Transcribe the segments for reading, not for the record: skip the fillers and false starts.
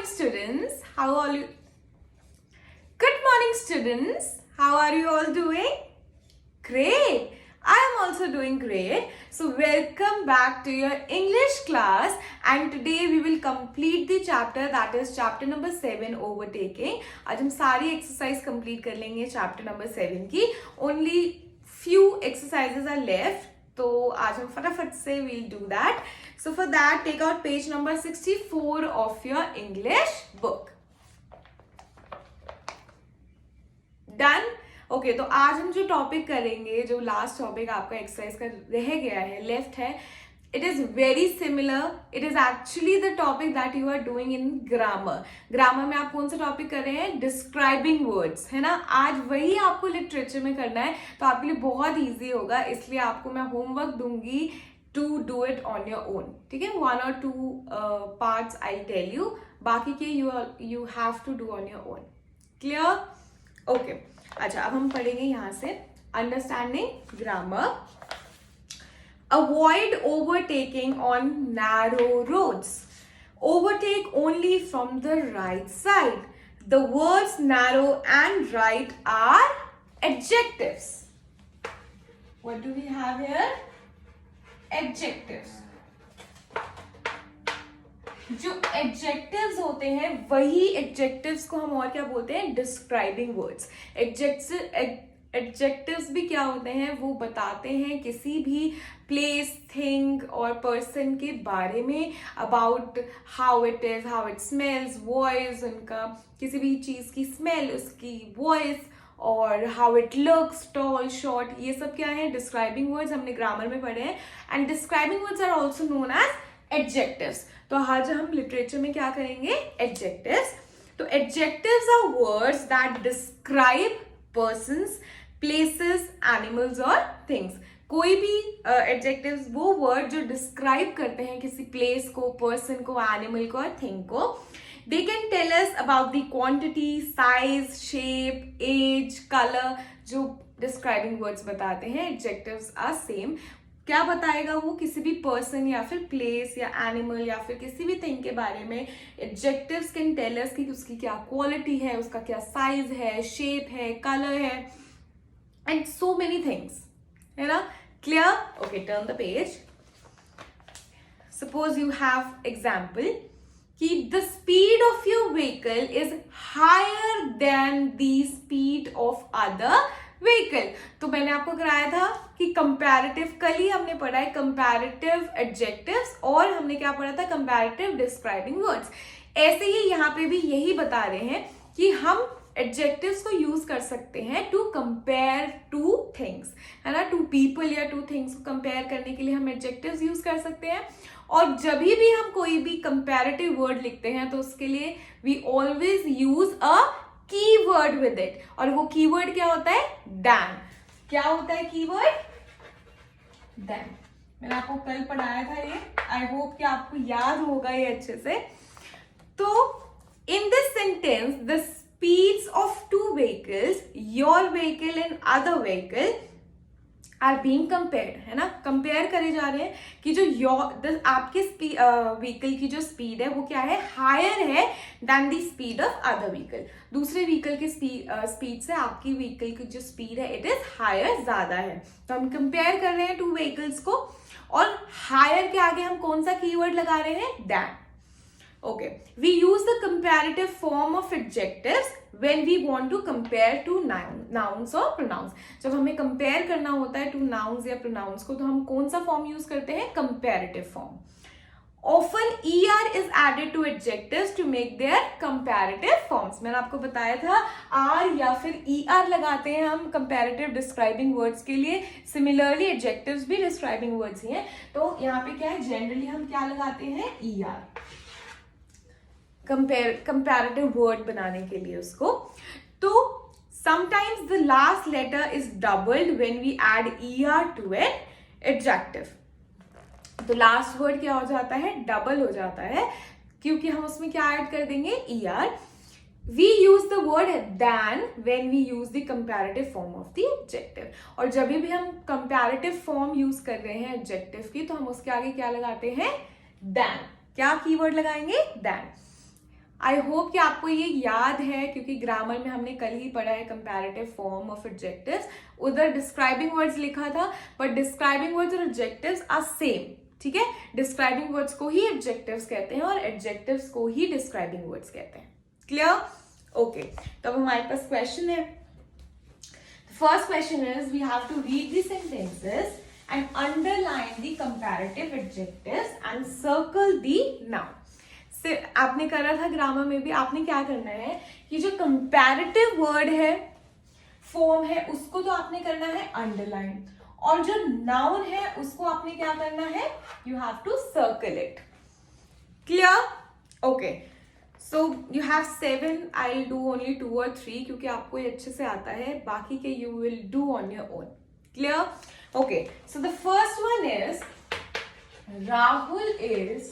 students. How are you? Good morning, students. How are you all doing? Great. I am also doing great. So welcome back to your English class, and today we will complete the chapter, that is chapter number 7, overtaking. आज हम सारी exercise complete कर लेंगे chapter number 7 की. Only few exercises are left. तो आज हम फटाफट से we'll do that. So for that, take out page number 64 of your English book. Done? Okay तो आज हम जो टॉपिक करेंगे, जो लास्ट टॉपिक आपका एक्सरसाइज का रह गया है, लेफ्ट है, it is very similar. It is actually the topic that you are doing in grammar. Grammar में आप कौन सा टॉपिक कर रहे हैं? डिस्क्राइबिंग वर्ड्स, है ना. आज वही आपको लिटरेचर में करना है, तो आपके लिए बहुत ईजी होगा. इसलिए आपको मैं होमवर्क दूंगी to do it on your own. ठीक है, 1 or 2 parts I tell you, बाकी के you have to do on your own. Clear? Okay. अच्छा, अब हम पढ़ेंगे यहां से understanding grammar. Avoid overtaking on narrow roads. Overtake only from the right side. The words narrow and right are adjectives. What do we have here? Adjectives. जो adjectives होते हैं वही एडजेक्टिव्स को हम और क्या बोलते हैं? Describing words. एडजेक्टिव्स भी क्या होते हैं? वो बताते हैं किसी भी प्लेस, थिंग और पर्सन के बारे में, about how it is, how it smells, voice, उनका किसी भी चीज की स्मेल, उसकी वॉइस, और how it looks, tall, short, ये सब क्या है? Describing words. हमने ग्रामर में पढ़े हैं. And describing words are also known as adjectives. तो आज हम लिटरेचर में क्या करेंगे? एडजेक्टिव्स. तो adjectives are words that describe persons, places, animals और थिंग्स. कोई भी एडजेक्टिव्स वो वर्ड जो डिस्क्राइब करते हैं किसी प्लेस को, पर्सन को, एनिमल को और थिंग को. They can tell us about the quantity, size, shape, age, colour. जो डिस्क्राइबिंग वर्ड्स बताते हैं, एडजेक्टिव्स आर सेम. क्या बताएगा वो? किसी भी पर्सन या फिर प्लेस या एनिमल या फिर किसी भी थिंग के बारे में. एडजेक्टिव्स कैन टेल अस कि उसकी क्या क्वालिटी है, उसका क्या साइज है, शेप है, कलर है, एंड सो मेनी थिंग्स, है ना. Clear? Okay, turn the page. Suppose you have example कि the speed of your vehicle is higher than the speed of other vehicle. तो मैंने आपको कराया था कि कंपैरेटिव, कल ही हमने पढ़ा है कंपैरेटिव एडजेक्टिव्स और हमने क्या पढ़ा था? Comparative describing words. ऐसे ही यहाँ पे भी यही बता रहे हैं कि हम एडजेक्टिव्स को यूज कर सकते हैं टू कंपेयर टू थिंग्स, है ना. टू पीपल या टू थिंग्स को कंपेयर करने के लिए हम एडजेक्टिव्स यूज कर सकते हैं. और जब भी हम कोई भी कंपैरेटिव वर्ड लिखते हैं तो उसके लिए we always use a keyword with it. और वो कीवर्ड क्या होता है? दैन. क्या होता है कीवर्ड? दैन. मैंने आपको कल पढ़ाया था ये. आई होप कि आपको याद होगा ये अच्छे से. तो in this sentence the speeds of two vehicles, your vehicle and other vehicle, are being compared, है ना. कंपेयर करे जा रहे हैं कि जो आपके व्हीकल की जो स्पीड है वो क्या है? हायर है then the speed of other vehicle. दूसरे व्हीकल की स्पीड से आपकी व्हीकल की जो स्पीड है इट इज हायर, ज्यादा है. तो हम कंपेयर कर रहे हैं टू व्हीकल्स को, और हायर के आगे हम कौन सा कीवर्ड लगा रहे हैं? Then. Okay, we use the comparative form of adjectives when we want to compare to nouns or pronouns. जब हमें compare करना होता है to nouns या pronouns को, तो हम कौन सा form use करते हैं? comparative form. Often ER is added to adjectives to make their comparative forms. मैंने आपको बताया था R या फिर ER लगाते हैं हम comparative describing words के लिए. Similarly adjectives भी describing words ही हैं. तो यहाँ पे क्या है? generally हम क्या लगाते हैं? ER. कंपैरेटिव वर्ड बनाने के लिए उसको. तो sometimes the last letter is doubled when we add ER to an adjective. तो लास्ट वर्ड क्या हो जाता है? डबल हो जाता है, क्योंकि हम उसमें क्या ऐड कर देंगे? ER. We use the word than when we use the comparative form of the adjective. और जब भी हम comparative form यूज कर रहे हैं adjective की, तो हम उसके आगे क्या लगाते हैं? than. क्या कीवर्ड लगाएंगे? than. आई होप कि आपको ये याद है, क्योंकि ग्रामर में हमने कल ही पढ़ा है कंपैरेटिव फॉर्म ऑफ एडजेक्टिव्स. उधर डिस्क्राइबिंग वर्ड्स लिखा था, बट डिस्क्राइबिंग वर्ड्स और एडजेक्टिव्स आर सेम. ठीक है, डिस्क्राइबिंग वर्ड्स को ही एडजेक्टिव्स कहते हैं और एडजेक्टिव्स को ही डिस्क्राइबिंग वर्ड्स कहते हैं. क्लियर? ओके, तो अब हमारे पास क्वेश्चन है. First question is we have to read the sentences and underline the comparative adjectives and circle the noun. से आपने करा था ग्रामर में भी. आपने क्या करना है कि जो कंपैरेटिव वर्ड है, फॉर्म है, उसको तो आपने करना है अंडरलाइन, और जो नाउन है उसको आपने क्या करना है, you have to circle it. Clear? Okay, so you have 7. I will do only 2 or 3 क्योंकि आपको ये अच्छे से आता है. बाकी के you will do on your own. Clear? Okay, so the first one is Rahul is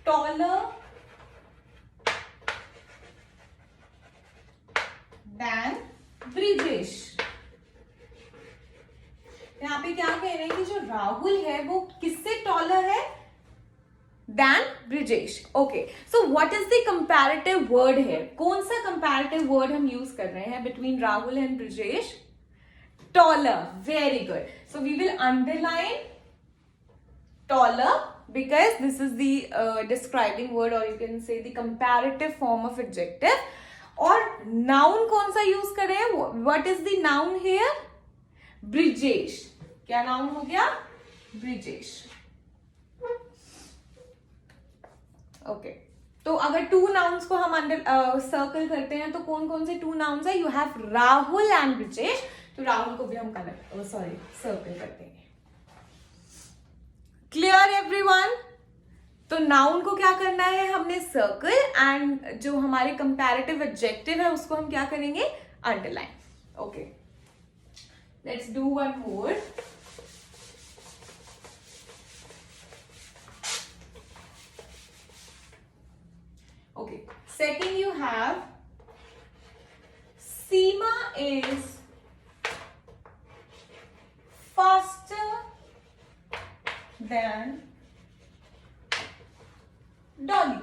taller than Brijesh. यहाँ पे क्या कह रहे हैं कि जो राहुल है वो किससे टॉलर है? Than Brijesh. Okay, so what is the comparative word here? कौन सा comparative word हम use कर रहे हैं between Rahul and Brijesh? Taller. Very good. So we will underline taller because this is the describing word, or you can say the comparative form of adjective. और noun कौन सा use कर रहे हैं? What is the noun here? Brijesh. क्या noun हो गया? Brijesh. Okay, तो अगर 2 नाउन्स को हम अंडर सर्कल करते हैं तो कौन कौन से 2 नाउन्स है? You have Rahul and Brijesh. तो राहुल को भी हम सर्कल करते हैं. Clear everyone? तो नाउन को क्या करना है हमने? सर्कल. एंड जो हमारे कंपैरेटिव एडजेक्टिव है उसको हम क्या करेंगे? Underline. Okay, let's do one more. Okay, second you have Seema is faster than Dolly.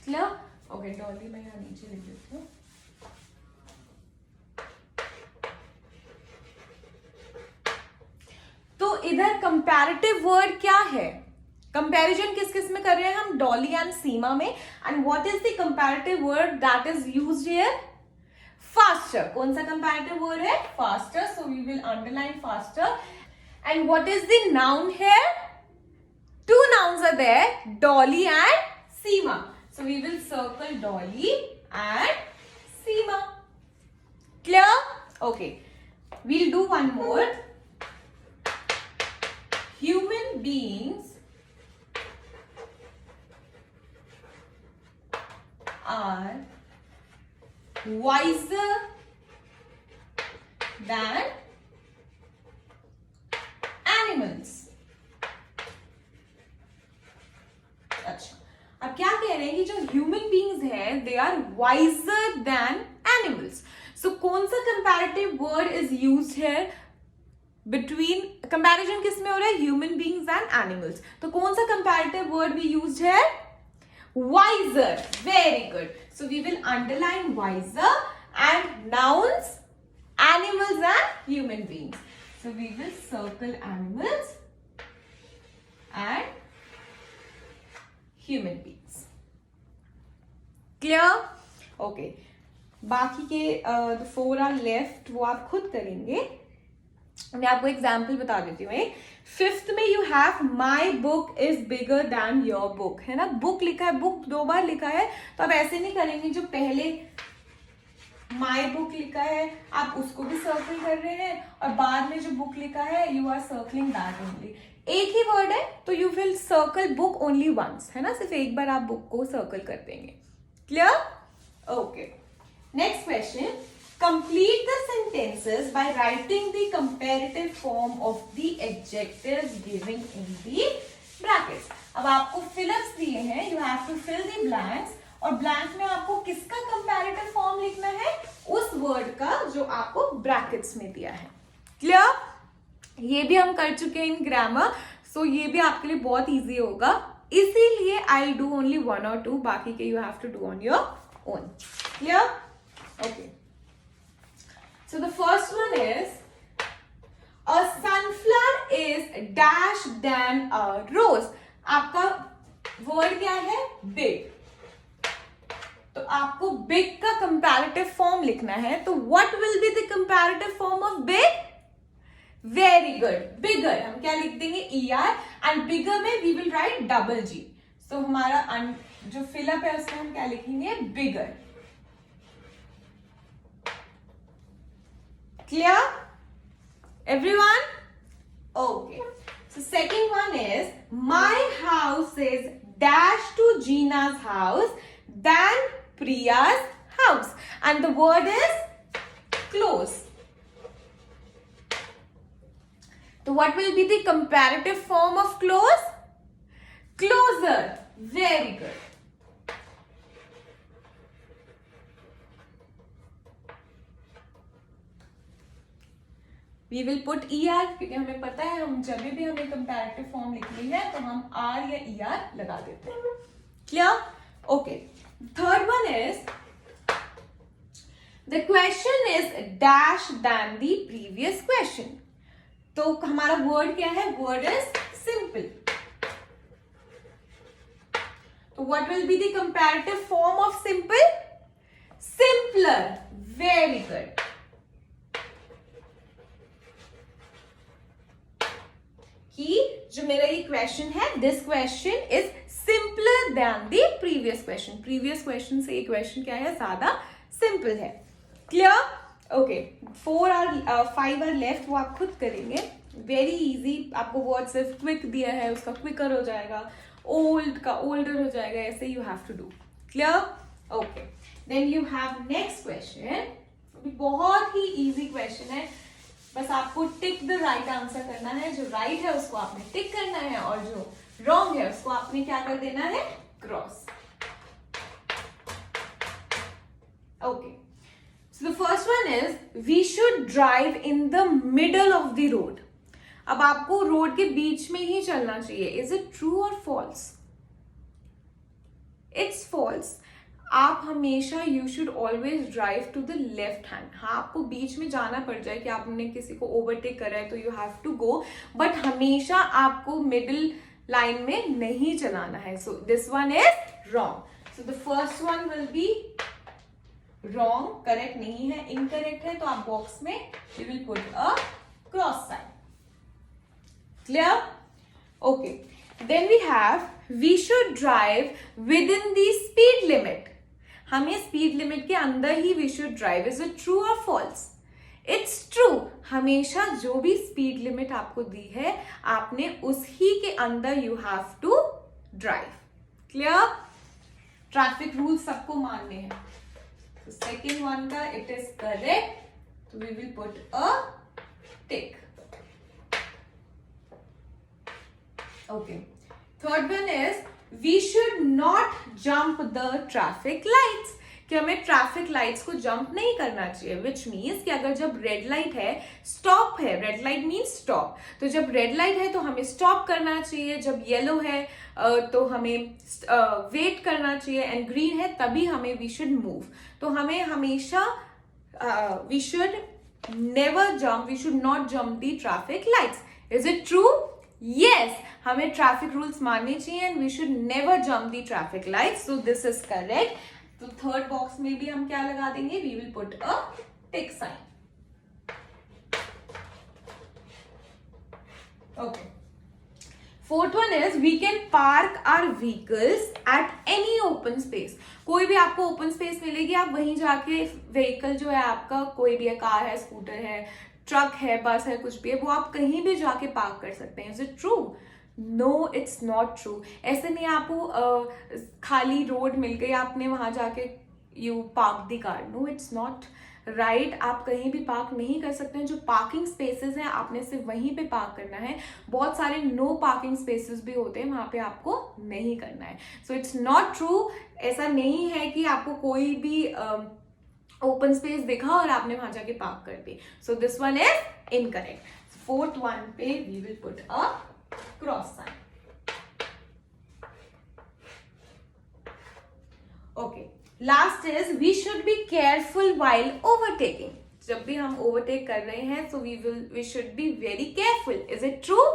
Clear? Okay, Dolly मैं यहाँ नीचे लिख देती हूँ. तो इधर कंपैरेटिव वर्ड क्या है? कंपैरिजन किस किस में कर रहे हैं हम? डॉली एंड सीमा में. And what is the comparative word that is used here? Faster. कौन सा कंपैरेटिव वर्ड है? Faster. So we will underline faster. And what is the noun here? 2 nouns are there, Dolly and Seema. So we will circle Dolly and Seema. Clear? Okay, we'll do one more. Human beings are wiser than animals. अच्छा, अब क्या कह रहे हैं कि जो human beings हैं they are wiser than animals. So कौन सा comparative word is used here? Between comparison किस में हो रहा है? Human beings and animals. तो कौन सा कंपैरेटिव वर्ड वी यूज्ड है? wiser. Very good. So we will underline wiser and nouns, animals and human beings. So we will circle animals and human beings. Clear? Okay. बाकी के the 4 are left, वो आप खुद करेंगे. मैं आपको example बता देती हूँ. 5th में you have my book is bigger than your book, है ना. बुक लिखा है, बुक 2 बार लिखा है, तो आप ऐसे नहीं करेंगे. जो पहले माई बुक लिखा है आप उसको भी सर्कल कर रहे हैं, और बाद में जो बुक लिखा है you are circling that only. एक ही वर्ड है तो you will circle book only once, है ना. सिर्फ एक बार आप बुक को सर्कल कर देंगे. Clear? Okay, next question. Complete the sentences by writing the comparative form of the adjectives given in the brackets. अब आपको fill-ups दिए हैं, you have to fill the blanks, और blank में आपको किसका comparative form लिखना है? उस word का जो आपको brackets में दिया है. Clear? ये भी हम कर चुके हैं इन ग्रामर, सो ये भी आपके लिए बहुत इजी होगा, इसीलिए आई डू ओनली 1 और 2, बाकी के you have to do on your own. Clear? Okay. So the first one is a sunflower is dash than a rose. आपका वर्ड क्या है? big. तो आपको big का comparative form लिखना है, तो what will be the comparative form of big? Very good. bigger हम क्या लिख देंगे? er, and bigger में we will write double g. so हमारा जो fill up है उसमें हम क्या लिखेंगे? bigger. clear? Everyone? Okay. So second one is, my house is dash to Gina's house than Priya's house. And the word is close. So what will be the comparative form of close? Closer. Very good. We will put er, क्योंकि हमें पता है हम जब भी हमें comparative form लिखनी है तो हम r या er लगा देते हैं. Clear? Okay. Third one is, the question is dash than the previous question. तो हमारा वर्ड क्या है? Word is simple. तो what will be the comparative form of simple? Simpler. Very good. कि जो मेरा ये क्वेश्चन है, this question is simpler than the previous question. Previous question से ये क्वेश्चन क्या है? ज्यादा सिंपल है. क्लियर? ओके. 5 आर लेफ्ट, वो आप खुद करेंगे. Very easy. आपको वर्ड सिर्फ क्विक दिया है, उसका क्विकर हो जाएगा, ओल्ड का ओल्डर हो जाएगा, ऐसे you have to do. Clear? Okay. Then you have next question. बहुत ही इजी क्वेश्चन है, बस आपको टिक द राइट आंसर करना है. जो राइट है उसको आपने टिक करना है और जो रॉन्ग है उसको आपने क्या कर देना है? Cross. Okay. So the first one is, we should drive in the middle of the road. अब आपको रोड के बीच में ही चलना चाहिए. इज इट ट्रू और फॉल्स? It's false. आप हमेशा you should always drive to the left hand. हाँ, आपको बीच में जाना पड़ जाए कि आपने किसी को ओवरटेक करा है तो you have to go, but हमेशा आपको मिडिल लाइन में नहीं चलाना है. So this one is wrong. So the first one will be wrong. Correct नहीं है, इनकरेक्ट है, तो आप बॉक्स में you will put a cross sign. Clear? Okay. Then we have, we should drive within the speed limit. हमें speed limit के अंदर ही we should drive. Is it true और फॉल्स? It's true. हमेशा जो भी speed limit आपको दी है आपने उसी के अंदर you have to drive. Clear? Traffic rule सबको मानने हैं. तो सेकेंड वन का इट इज करेक्ट, तो we will put a tick. Okay. Third one is, we should not jump the traffic lights. कि हमें ट्रैफिक लाइट्स को जंप नहीं करना चाहिए. विच मीन्स कि अगर जब रेड लाइट है, स्टॉप है, रेड लाइट मीन्स स्टॉप, तो जब रेड लाइट है तो हमें स्टॉप करना चाहिए. जब येलो है तो हमें वेट करना चाहिए, एंड ग्रीन है तभी हमें वी शुड मूव. तो हमें हमेशा we should never jump, we should not jump the traffic lights. Is it true? Yes, हमें ट्रैफिक रूल्स मानने चाहिए and we should never jump the traffic lights. So this is correct. तो third box में भी हम क्या लगा देंगे? We will put a tick sign. Okay. Fourth one is, we can park our vehicles at any open space. कोई भी आपको ओपन स्पेस मिलेगी, आप वहीं जाके व्हीकल जो है आपका, कोई भी है, कार है, स्कूटर है, ट्रक है, बस है, कुछ भी है, वो आप कहीं भी जाके पार्क कर सकते हैं. Is it true? No, it's not true. ऐसे नहीं आपको खाली रोड मिल गई, आपने वहां जाके you park the car. No, it's not right. आप कहीं भी पार्क नहीं कर सकते हैं. जो पार्किंग स्पेसेस हैं आपने सिर्फ वहीं पे पार्क करना है. बहुत सारे नो पार्किंग स्पेसेस भी होते हैं, वहां पे आपको नहीं करना है. So it's not true. ऐसा नहीं है कि आपको कोई भी ओपन स्पेस देखा और आपने वहां जाके पार्क कर दी. So this one is incorrect. Fourth one पे we will put a cross sign. Okay, last is we should be careful while overtaking. जब भी हम ओवरटेक कर रहे हैं so we should be very careful. Is it true?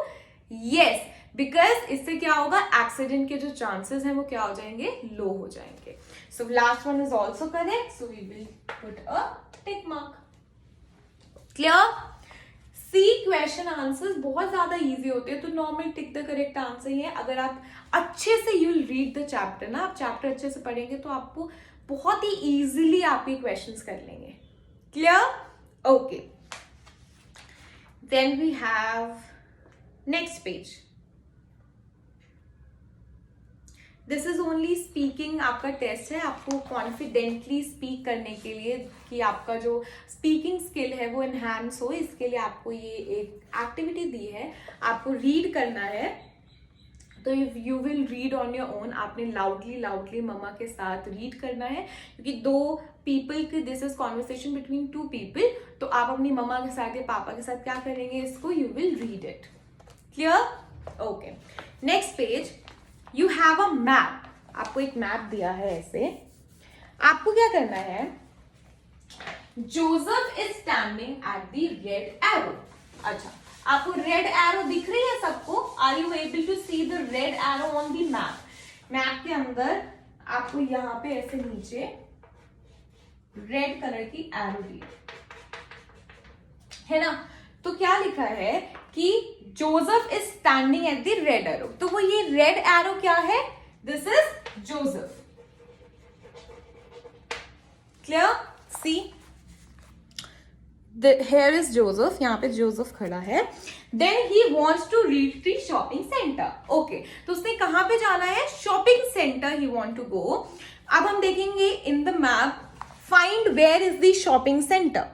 Yes, because इससे क्या होगा, एक्सीडेंट के जो चांसेस हैं वो क्या हो जाएंगे, लो हो जाएंगे. So last one is also correct, so we will put a tick mark. Clear? See question answers बहुत ज्यादा इजी होते हैं, तो normal tick the correct answer ही है. अगर आप अच्छे से you will read the chapter ना, आप चैप्टर अच्छे से पढ़ेंगे तो आपको बहुत ही इजीली आप ये क्वेश्चंस कर लेंगे. Clear? Okay, then we have next page. This is only speaking. आपका टेस्ट है, आपको कॉन्फिडेंटली स्पीक करने के लिए, कि आपका जो स्पीकिंग स्किल है वो एनहांस हो, इसके लिए आपको ये एक एक्टिविटी दी है. आपको रीड करना है, तो you will read on your own. आपने लाउडली मम्मा के साथ रीड करना है, क्योंकि दो पीपल की, this is conversation between two people. तो आप अपनी मम्मा के साथ या पापा के साथ क्या करेंगे, इसको you will read it. Clear? Okay, next page. You have a map. आपको एक मैप दिया है ऐसे. आपको क्या करना है, Joseph is standing at the red arrow. अच्छा, आपको रेड एरो दिख रही है सबको? Are you able to see the red arrow on the map? Map के अंदर आपको यहां पे ऐसे नीचे रेड कलर की एरो दी है ना. तो क्या लिखा है कि Joseph is standing at the red arrow. तो वो ये रेड एरो क्या है, this is Joseph. Clear? See, here is Joseph. यहाँ पे जोसेफ खड़ा है. Then he wants to reach the shopping center. Okay, तो उसने कहाँ पे जाना है, shopping centre he want to go. अब हम देखेंगे in the map, find where is the shopping center.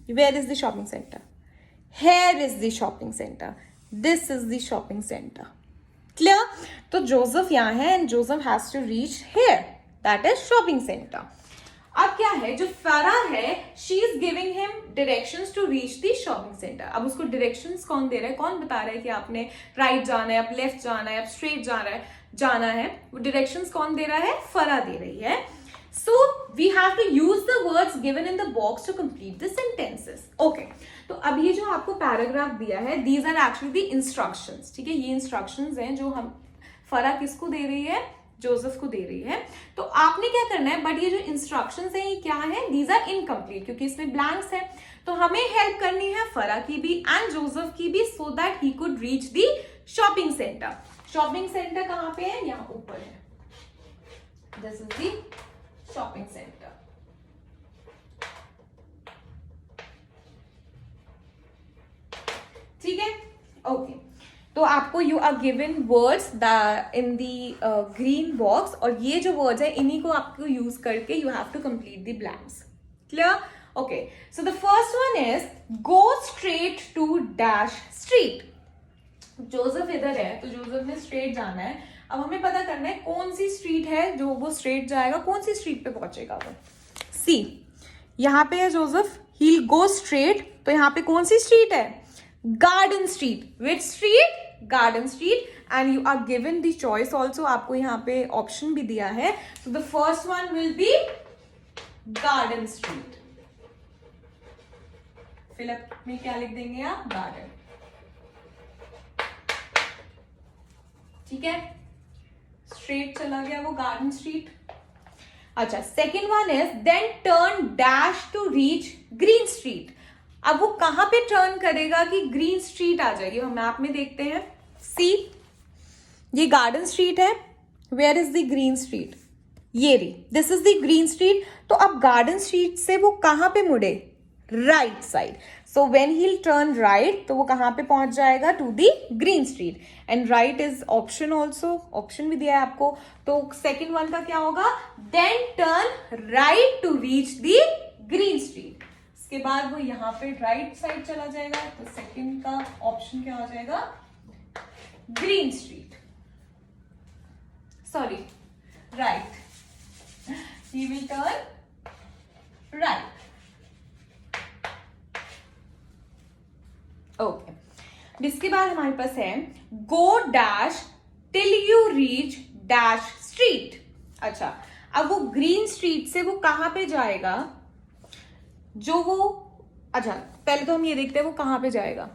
Where is the shopping center? Here is the shopping center. This is the shopping center. Clear? तो Joseph यहाँ है and Joseph has to reach here. That is shopping center. अब क्या है, जो फराह है, she is giving him directions to reach the shopping centre. अब उसको डायरेक्शंस कौन दे रहा है, कौन बता रहा है कि आपने राइट जाना है, आप लेफ्ट जाना है, आप स्ट्रेट जाना है. वो डायरेक्शंस कौन दे रहा है, फराह दे रही है. So we have to use the words given in the box to complete the sentences. Okay, तो अब ये जो आपको पैराग्राफ दिया है, these are actually the instructions. ठीक है, ये इंस्ट्रक्शंस हैं जो हम फराह किसको दे रही है, जोसेफ को दे रही है. तो आपने क्या करना है, बट ये जो इंस्ट्रक्शंस हैं ये क्या है, दीज आर इनकम्प्लीट, क्योंकि इसमें ब्लैंक्स है. तो हमें हेल्प करनी है फराह की भी एंड जोसेफ की भी, so that he could reach the shopping centre. Shopping centre कहाँ पे है, यहाँ ऊपर है. This is the shopping centre. ठीक है, ओके. तो आपको you are given words in the green box, और ये जो वर्ड्स है इन्हीं को आपको यूज करके you have to complete the blanks. Clear? Okay, so the first one is go straight to dash street. Joseph इधर है, तो जोसेफ ने स्ट्रेट जाना है. अब हमें पता करना है कौन सी स्ट्रीट है जो वो स्ट्रेट जाएगा, कौन सी स्ट्रीट पे पहुंचेगा वो. सी, यहाँ पे है Joseph, he will go straight. तो यहाँ पे कौन सी स्ट्रीट है, Garden Street. Which street, Garden Street. And you are given the choice also, आपको यहाँ पे ऑप्शन भी दिया है. So the first one will be Garden Street. Fill up में क्या लिख देंगे आप, गार्डन. ठीक है, स्ट्रेट चला गया वो गार्डन स्ट्रीट. अच्छा, second one is then turn dash to reach Green Street. अब वो कहां पे टर्न करेगा कि ग्रीन स्ट्रीट आ जाएगी, हम मैप में देखते हैं. सी, ये गार्डन स्ट्रीट है. Where is the Green Street, ये रही, this is the Green Street. तो अब गार्डन स्ट्रीट से वो कहां पे मुड़े, right side. So when he will turn right, तो वो कहां पे पहुंच जाएगा, to the Green Street. And right is option also, option भी दिया है आपको. तो सेकेंड वन का क्या होगा, then turn right to reach the Green Street. उसके बाद वो यहाँ पे राइट साइड चला जाएगा. तो सेकंड का ऑप्शन क्या हो जाएगा, green street, sorry right. He will turn right. Okay, जिसके बाद हमारे पास है गो dash till you reach dash street. अच्छा, अब वो ग्रीन स्ट्रीट से वो कहां पे जाएगा, जो वो, अच्छा पहले तो हम ये देखते हैं वो कहां पे जाएगा।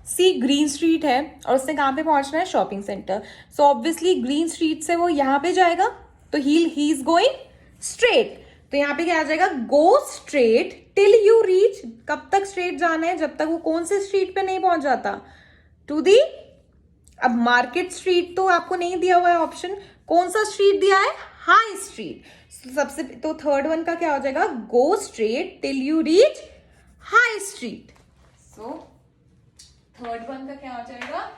सी ग्रीन स्ट्रीट है और उसने कहां पे पहुंचना है, shopping centre. So obviously green street से वो यहां पे जाएगा, तो ही इज गोइंग स्ट्रेट। तो यहां पे क्या आ जाएगा, go straight till you reach. कब तक स्ट्रेट जाना है, जब तक वो कौन से स्ट्रीट पे नहीं पहुंच जाता, टू दी, अब मार्केट स्ट्रीट तो आपको नहीं दिया हुआ है ऑप्शन, कौन सा स्ट्रीट दिया है, हाई स्ट्रीट। सबसे तो थर्ड वन का क्या हो जाएगा, go straight till you reach high street. So third one का क्या हो जाएगा,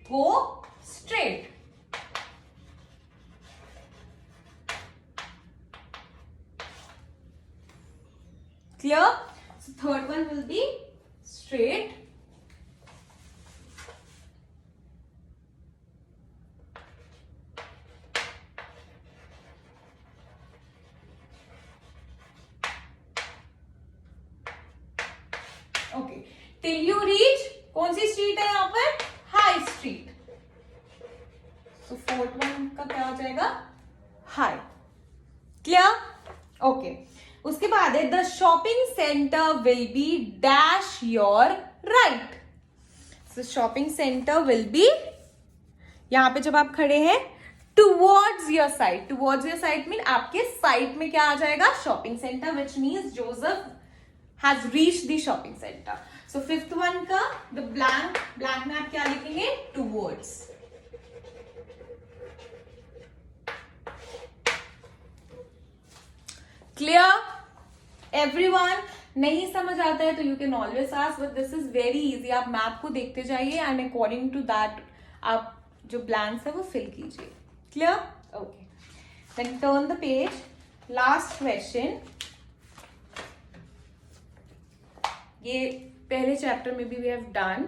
go straight. Clear, so third one will be straight. Okay, till you reach, कौन सी स्ट्रीट है यहां पर, हाई स्ट्रीट। सो फोर्थ वन का क्या हो जाएगा, हाई। Clear, okay. उसके बाद है the shopping centre will be dash your right. So shopping centre will be, यहां पे जब आप खड़े हैं, towards your side. Towards your side mean आपके साइड में क्या आ जाएगा, shopping centre, which means Joseph has reached the shopping center. So fifth one का the blank में आप क्या लिखेंगे, towards। Clear? Everyone? नहीं समझ आता है तो you can always ask, but this is very easy। आप मैप को देखते जाइए and according to that आप जो blanks है वो fill कीजिए। Clear? Okay. Then turn the page. Last question. ये पहले चैप्टर में भी वी हैव डन।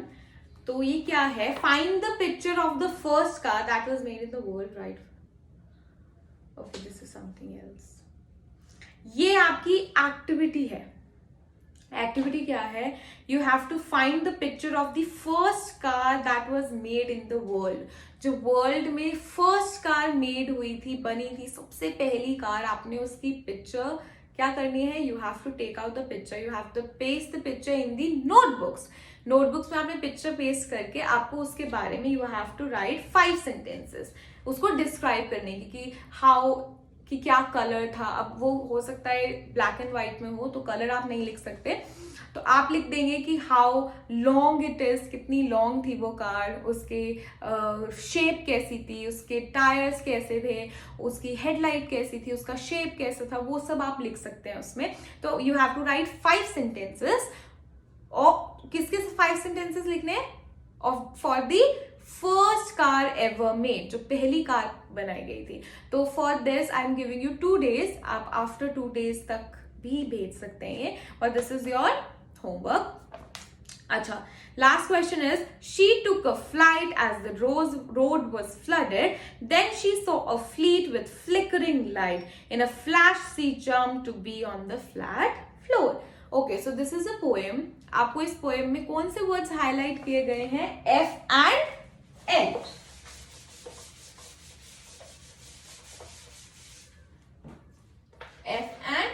तो ये क्या है, find the picture of the first car that was made in the world, right. Okay, this is something else. ये आपकी एक्टिविटी है। एक्टिविटी क्या है, you have to find the picture of the first car that was made in the world. जो world में first car made हुई थी, बनी थी, सबसे पहली कार, आपने उसकी पिक्चर क्या करनी है, you have to take out the picture, you have to paste the picture in the notebooks. Notebooks में आपने पिक्चर पेस्ट करके आपको उसके बारे में you have to write 5 sentences, उसको डिस्क्राइब करने की कि हाउ, कि क्या कलर था। अब वो हो सकता है ब्लैक एंड व्हाइट में हो तो कलर आप नहीं लिख सकते, तो आप लिख देंगे कि हाउ लॉन्ग इट इज, कितनी लॉन्ग थी वो कार, उसके शेप कैसी थी, उसके टायर्स कैसे थे, उसकी हेडलाइट कैसी थी, उसका शेप कैसा था, वो सब आप लिख सकते हैं उसमें। तो you have to write 5 sentences. और किसके 5 सेंटेंसेस लिखने हैं, for the first car ever made, जो पहली कार बनाई गई थी। तो for this I am giving you 2 days, आप आफ्टर 2 days तक भी भेज सकते हैं, और दिस इज योर होमवर्क। अच्छा, last question is, she took a flight as the road was flooded. Then she saw a fleet with flickering light. In a flash, she jumped to be on the flat floor. Okay, so this is a poem. आपको इस poem में कौन से words highlight किए गए हैं, F and L। F and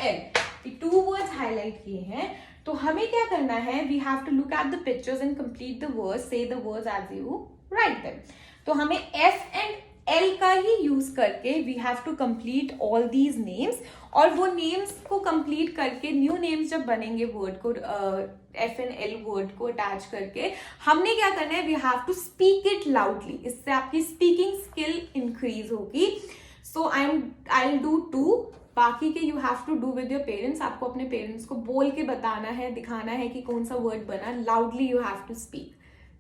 L, ये 2 words highlight किए हैं। तो हमें क्या करना है, we have to look at the pictures and complete the words, say the words as you write them. तो हमें एफ एंड एल का ही यूज करके we have to complete all these names, और वो नेम्स को कंप्लीट करके new names जब बनेंगे वर्ड को एफ एंड एल वर्ड को अटैच करके, हमने क्या करना है, we have to speak it loudly. इससे आपकी स्पीकिंग स्किल इंक्रीज होगी। सो आई विल डू 2, बाकी के you have to do with your parents. आपको अपने पेरेंट्स को बोल के बताना है, दिखाना है कि कौन सा वर्ड बना, loudly you have to speak.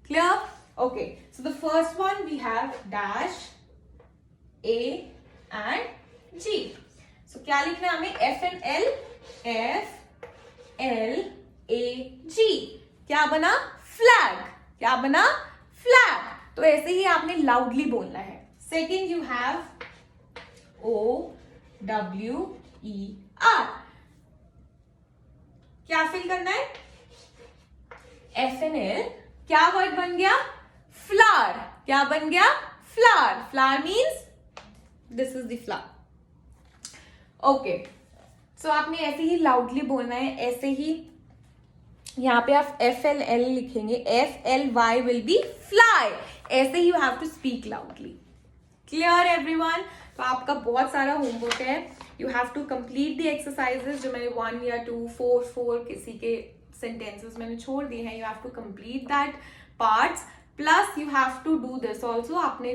Clear, okay. So the first one we have dash A and G. So क्या लिखना है हमें, F and L, F L A G, क्या बना, फ्लैग। क्या बना, फ्लैग। तो ऐसे ही आपने लाउडली बोलना है। सेकेंड यू हैव ओ WER, क्या फिल करना है, FNL, क्या वर्ड बन गया? फ्लावर. क्या बन गया? Flower. Flower means this is the flower. Okay, so आपने ऐसे ही लाउडली बोलना है, ऐसे ही यहाँ पे आप FLL लिखेंगे, FLY विल बी फ्लाई. ऐसे ही you have to speak loudly. Clear everyone? तो आपका बहुत सारा होमवर्क है. You have to complete the exercises जो मैंने 1 या 2, 4 किसी के सेंटेंसेस मैंने छोड़ दिए हैं. You have to complete that parts. Plus you have to do this also. आपने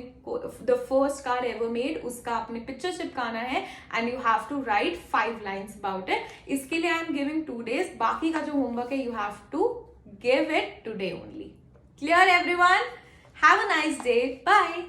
the first car ever made उसका आपने पिक्चर चिपकाना है and you have to write 5 lines about it. इसके लिए आई एम गिविंग 2 days. बाकी का जो होमवर्क है you have to give it today only. Clear everyone? Have a nice day. Bye.